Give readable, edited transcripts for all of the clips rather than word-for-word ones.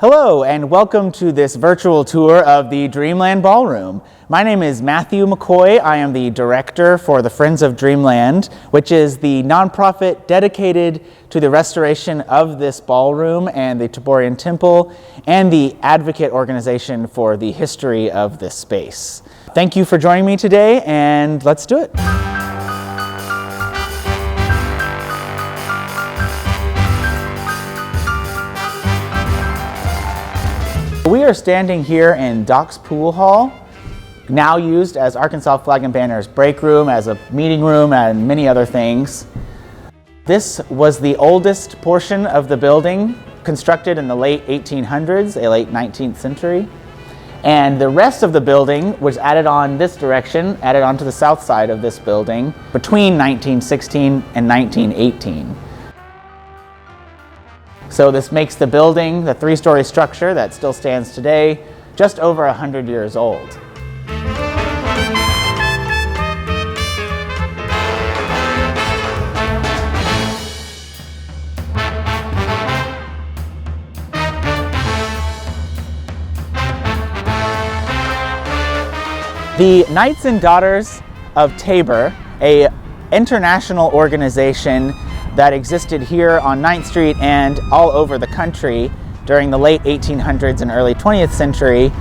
Hello and welcome to this virtual tour of the Dreamland Ballroom. My name is Matthew McCoy. I am the director for the Friends of Dreamland, which is the nonprofit dedicated to the restoration of this ballroom and the Taborean temple, and the advocate organization for the history of this space. Thank you for joining me today, and let's do it. We are standing here in Doc's Pool Hall, now used as Arkansas Flag and Banner's break room, as a meeting room, and many other things. This was the oldest portion of the building, constructed in the late 1800s, a late 19th century. And the rest of the building was added on this direction, added on to the south side of this building between 1916 and 1918. So this makes the building, the three-story structure that still stands today, just over 100 years old. The Knights and Daughters of Tabor, an international organization that existed here on 9th Street and all over the country during the late 1800s and early 20th century,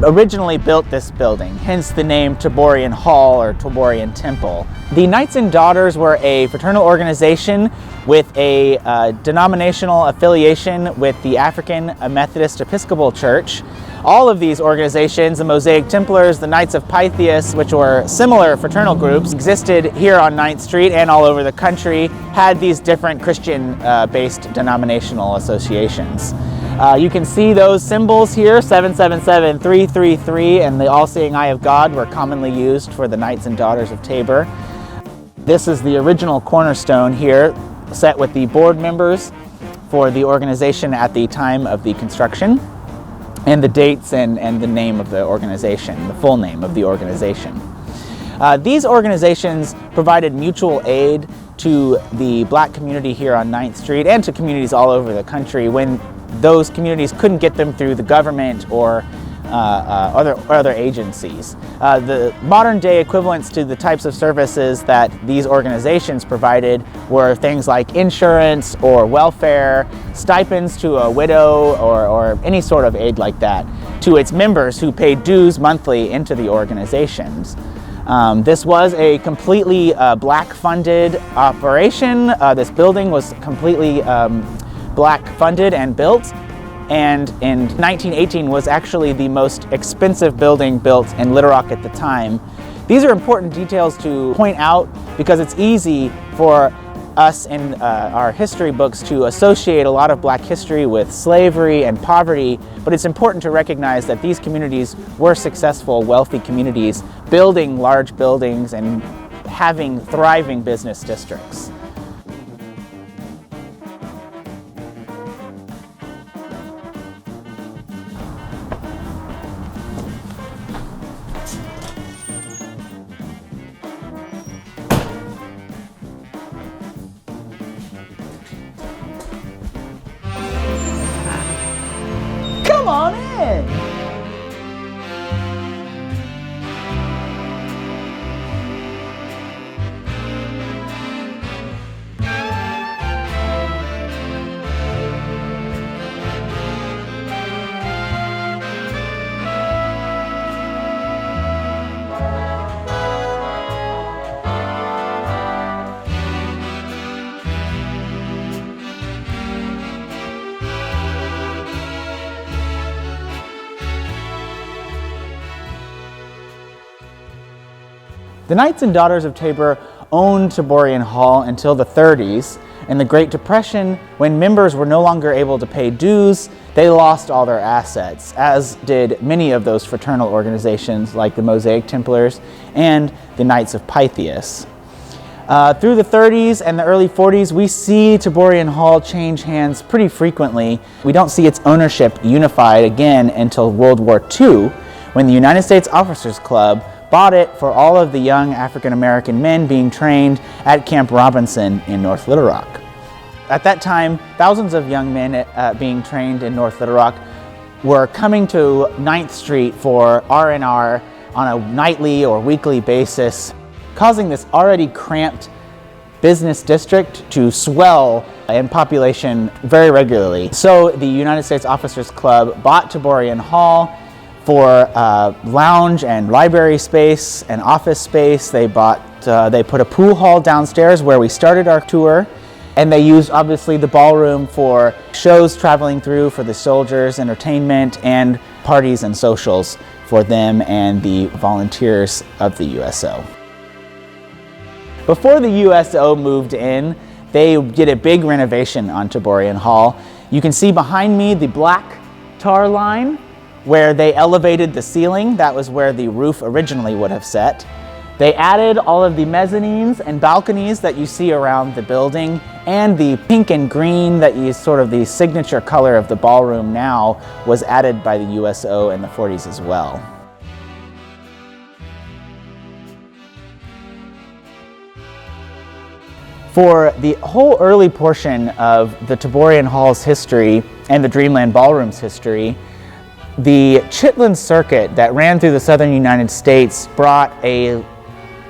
originally built this building, hence the name Taborean Hall or Taborean Temple. The Knights and Daughters were a fraternal organization with a denominational affiliation with the African Methodist Episcopal Church. All of these organizations, the Mosaic Templars, the Knights of Pythias, which were similar fraternal groups, existed here on 9th Street and all over the country, had these different Christian-based denominational associations. You can see those symbols here, 777, 333, and the all-seeing eye of God were commonly used for the Knights and Daughters of Tabor. This is the original cornerstone here, set with the board members for the organization at the time of the construction, and the dates and the name of the organization, the full name of the organization. These organizations provided mutual aid to the black community here on 9th Street and to communities all over the country when those communities couldn't get them through the government or other agencies. The modern day equivalents to the types of services that these organizations provided were things like insurance or welfare, stipends to a widow, or any sort of aid like that to its members who paid dues monthly into the organizations. This was a completely black funded operation. This building was completely black funded and built, and in 1918 was actually the most expensive building built in Little Rock at the time. These are important details to point out because it's easy for us in our history books to associate a lot of black history with slavery and poverty, but it's important to recognize that these communities were successful, wealthy communities, building large buildings and having thriving business districts. Come on in! The Knights and Daughters of Tabor owned Taborean Hall until the 30s. In the Great Depression, when members were no longer able to pay dues, they lost all their assets, as did many of those fraternal organizations like the Mosaic Templars and the Knights of Pythias. Through the 30s and the early 40s, we see Taborean Hall change hands pretty frequently. We don't see its ownership unified again until World War II, when the United States Officers Club bought it for all of the young African American men being trained at Camp Robinson in North Little Rock. At that time, thousands of young men being trained in North Little Rock were coming to 9th Street for R&R on a nightly or weekly basis, causing this already cramped business district to swell in population very regularly. So the United States Officers Club bought Taborean Hall for lounge and library space and office space. They put a pool hall downstairs where we started our tour, and they used obviously the ballroom for shows traveling through for the soldiers, entertainment, and parties and socials for them and the volunteers of the USO. Before the USO moved in, they did a big renovation on Taborean Hall. You can see behind me the black tar line where they elevated the ceiling. That was where the roof originally would have set. They added all of the mezzanines and balconies that you see around the building, and the pink and green that is sort of the signature color of the ballroom now was added by the USO in the 40s as well. For the whole early portion of the Taborean Hall's history and the Dreamland Ballroom's history, the chitlin circuit that ran through the southern United States brought a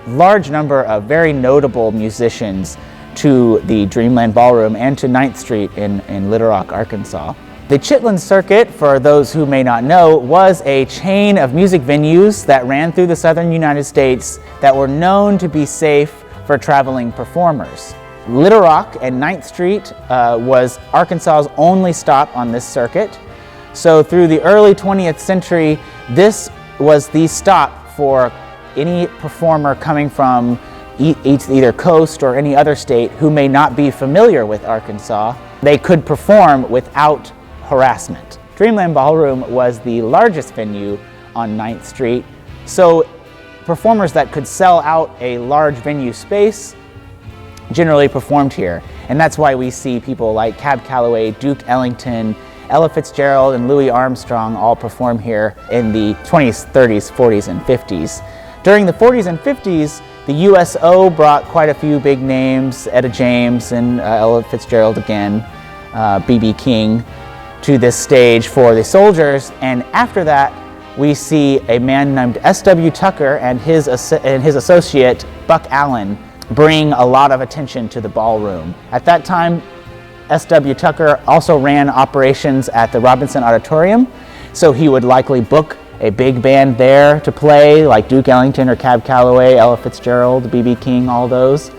large number of very notable musicians to the Dreamland Ballroom and to 9th Street in Little Rock, Arkansas. The chitlin circuit, for those who may not know, was a chain of music venues that ran through the southern United States that were known to be safe for traveling performers. Little Rock and 9th Street was Arkansas's only stop on this circuit. So through the early 20th century, this was the stop for any performer coming from either coast or any other state who may not be familiar with Arkansas. They could perform without harassment. Dreamland Ballroom was the largest venue on 9th Street, so performers that could sell out a large venue space generally performed here. And that's why we see people like Cab Calloway, Duke Ellington, Ella Fitzgerald, and Louis Armstrong all perform here in the 20s, 30s, 40s, and 50s. During the 40s and 50s, the USO brought quite a few big names, Etta James and Ella Fitzgerald again, B.B. King, to this stage for the soldiers. And after that, we see a man named S.W. Tucker and his associate, Buck Allen, bring a lot of attention to the ballroom. At that time, S.W. Tucker also ran operations at the Robinson Auditorium, so he would likely book a big band there to play, like Duke Ellington or Cab Calloway, Ella Fitzgerald, B.B. King, all those.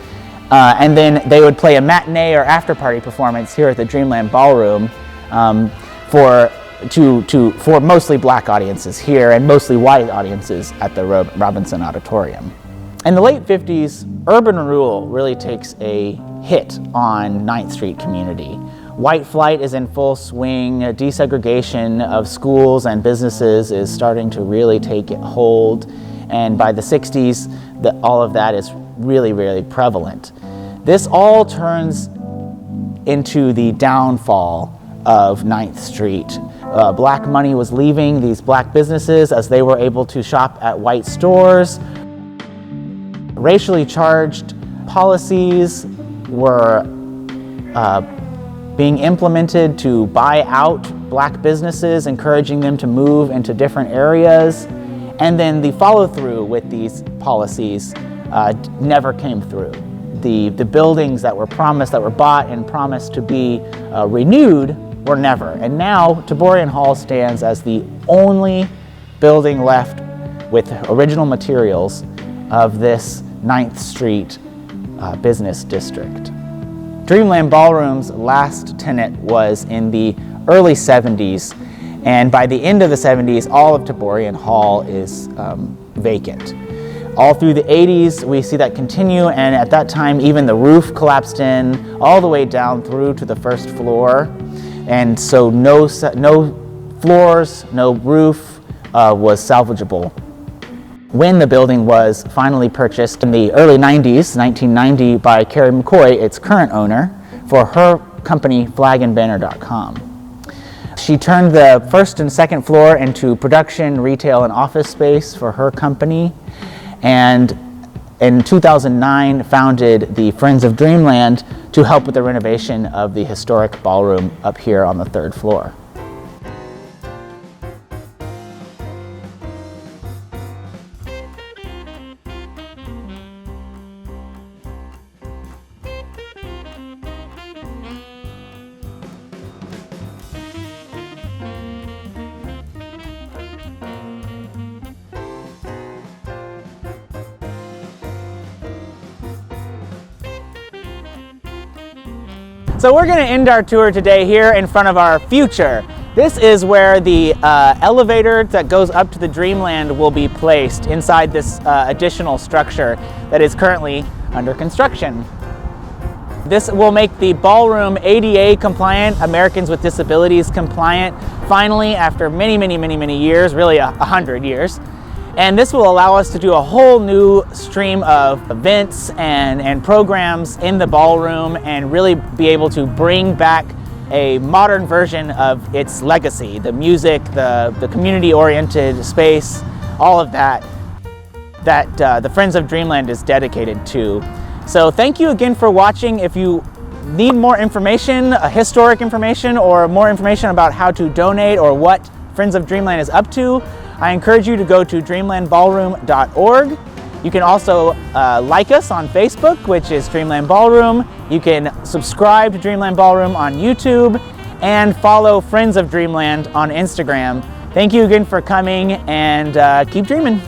And then they would play a matinee or after-party performance here at the Dreamland Ballroom for mostly black audiences here and mostly white audiences at the Robinson Auditorium. In the late 50s, urban renewal really takes a hit on 9th Street community. White flight is in full swing. Desegregation of schools and businesses is starting to really take hold. And by the 60s, all of that is really, really prevalent. This all turns into the downfall of 9th Street. Black money was leaving these black businesses as they were able to shop at white stores. Racially charged policies were being implemented to buy out black businesses, encouraging them to move into different areas. And then the follow-through with these policies never came through. The buildings that were promised, that were bought and promised to be renewed were never. And now Taborean Hall stands as the only building left with original materials of this 9th Street business district. Dreamland Ballroom's last tenant was in the early 70s, and by the end of the 70s, all of Taborean Hall is vacant. All through the 80s, we see that continue, and at that time, even the roof collapsed in all the way down through to the first floor, and so no floors, no roof was salvageable. When the building was finally purchased in the early 90s, 1990, by Carrie McCoy, its current owner, for her company flagandbanner.com. She turned the first and second floor into production, retail, and office space for her company, and in 2009 founded the Friends of Dreamland to help with the renovation of the historic ballroom up here on the 3rd floor. So we're going to end our tour today here in front of our future. This is where the elevator that goes up to the Dreamland will be placed inside this additional structure that is currently under construction. This will make the ballroom ADA compliant, Americans with Disabilities compliant, finally after many years, really 100 years. And this will allow us to do a whole new stream of events and programs in the ballroom and really be able to bring back a modern version of its legacy, the music, the community-oriented space, all of that the Friends of Dreamland is dedicated to. So thank you again for watching. If you need more information, historic information, or more information about how to donate or what Friends of Dreamland is up to, I encourage you to go to dreamlandballroom.org. You can also like us on Facebook, which is Dreamland Ballroom. You can subscribe to Dreamland Ballroom on YouTube and follow Friends of Dreamland on Instagram. Thank you again for coming, and keep dreaming.